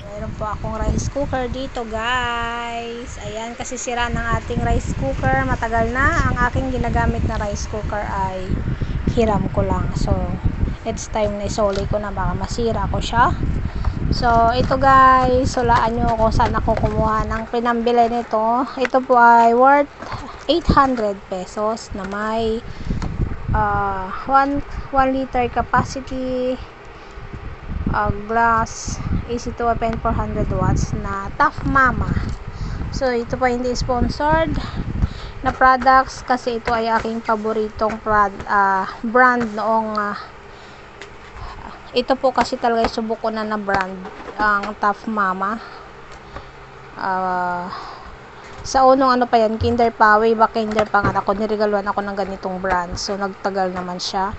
Meron po akong rice cooker dito, guys. Ayan, kasi sira ng ating rice cooker. Matagal na. Ang aking ginagamit na rice cooker ay hiram ko lang. So, it's time na isoli ko na, baka masira ko siya. So, ito guys, hulaan nyo kung saan ako kumuha ng pinambili nito. Ito po ay worth 800 pesos na may 1 liter capacity glass, easy to open, 400 watts na Tough Mama. So, ito po hindi sponsored na products kasi ito ay aking paboritong brand noong ito po kasi talaga subok ko na brand ang Tough Mama. Sa unong ano pa yan, Kinder pa, way back Kinder pa nga ako, niregaluhan ako ng ganitong brand. So, nagtagal naman siya.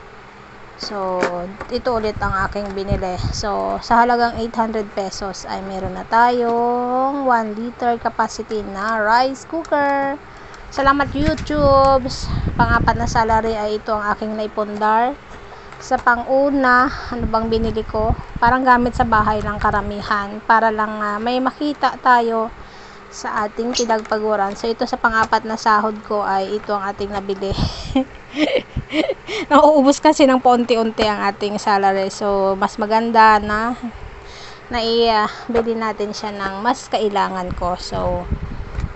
So, ito ulit ang aking binili. So, sa halagang 800 pesos ay meron na tayong 1 liter capacity na rice cooker. Salamat YouTube. Pang-apat na salary ay ito ang aking naipundar. Sa pang-una, ano bang binili ko? Parang gamit sa bahay lang karamihan. Para lang may makita tayo sa ating pinagpaguran. So, ito sa pang-apat na sahod ko ay ito ang ating nabili. Nauubos kasi ng paunti-unti ang ating salary. So, mas maganda na bili natin siya ng mas kailangan ko. So,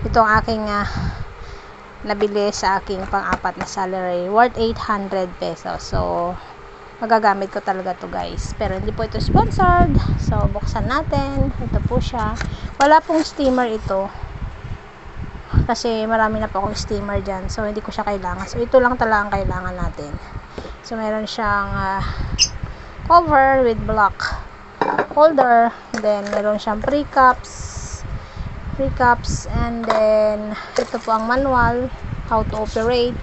ito ang aking nabili sa aking pang-apat na salary. Worth 800 pesos. So, magagamit ko talaga to guys. Pero hindi po ito sponsored. So, buksan natin. Ito po siya. Wala pong steamer ito. Kasi marami na po akong steamer dyan. So, hindi ko siya kailangan. So, ito lang talaga ang kailangan natin. So, meron siyang cover with black holder. Then, meron siyang pre-cups. And then, ito po ang manual. How to operate.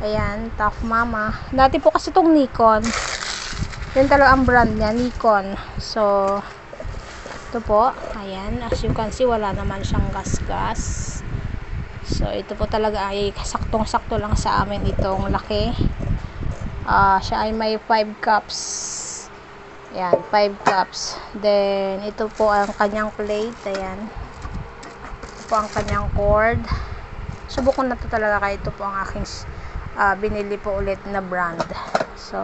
Ayan, Tough Mama. Dati po kasi itong Nikon. Yan talaga ang brand niya, Nikon. So, ito po. Ayan, as you can see, wala naman siyang gas-gas. So, ito po talaga ay saktong-sakto lang sa amin itong laki. Siya ay may 5 cups. Ayan, 5 cups. Then, ito po ang kanyang plate. Ayan. Ito po ang kanyang cord. Subukan na to talaga kaya ito po ang aking binili po ulit na brand. So,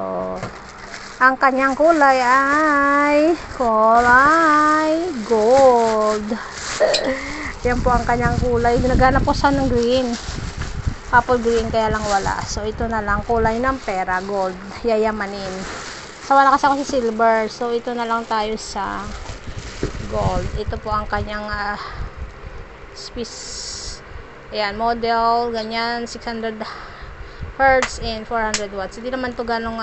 ang kanyang kulay ay kulay gold. Yan po ang kanyang kulay. Naghanap po sa ng green. Apple green kaya lang wala. So, ito na lang. Kulay ng pera. Gold. Yayamanin. So, wala kasi ako sa silver. So, ito na lang tayo sa gold. Ito po ang kanyang space. Ayan. Model. Ganyan. 600 hertz and 400 watts. Hindi naman to ganong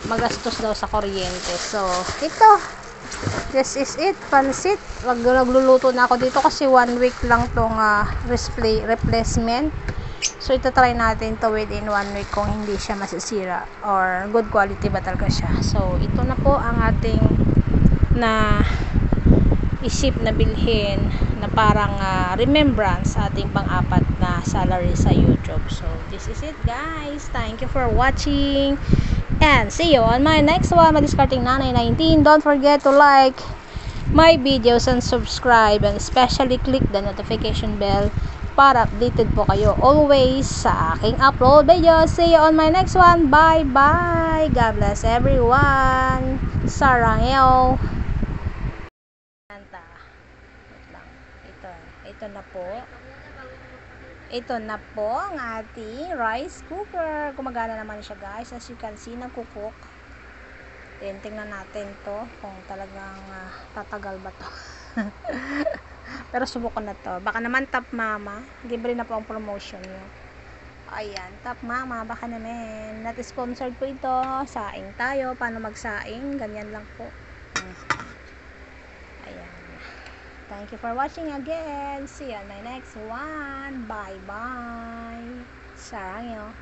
magastos daw sa kuryente. So, ito. This is it. Pansit. Nagluluto na ako dito kasi 1 week lang tong replacement. So, ito try natin to within 1 week kung hindi siya masisira or good quality ba talaga siya. So, ito na po ang ating na isip na bilhin na parang remembrance sa ating pang-apat na salary sa YouTube. So, this is it guys. Thank you for watching. And see you on my next one, Madiscarding Nanay 19. Don't forget to like my videos and subscribe, and especially click the notification bell para updated po kayo always sa aking upload videos. See you on my next one. Bye bye. God bless everyone. Sarangyo. Ito na po. Ito na po ang ating rice cooker. Gumagana naman siya guys. As you can see, nagkukok. Then, tingnan natin to kung talagang tatagal ba to. Pero subukan na to. Baka naman Tough Mama. Libre na po ang promotion nyo. Ayan, Tough Mama. Baka naman. Not sponsored po ito. Saing tayo. Paano magsaing? Ganyan lang po. Ayan. Thank you for watching again. See you on my next one. Bye-bye. Sarangyo.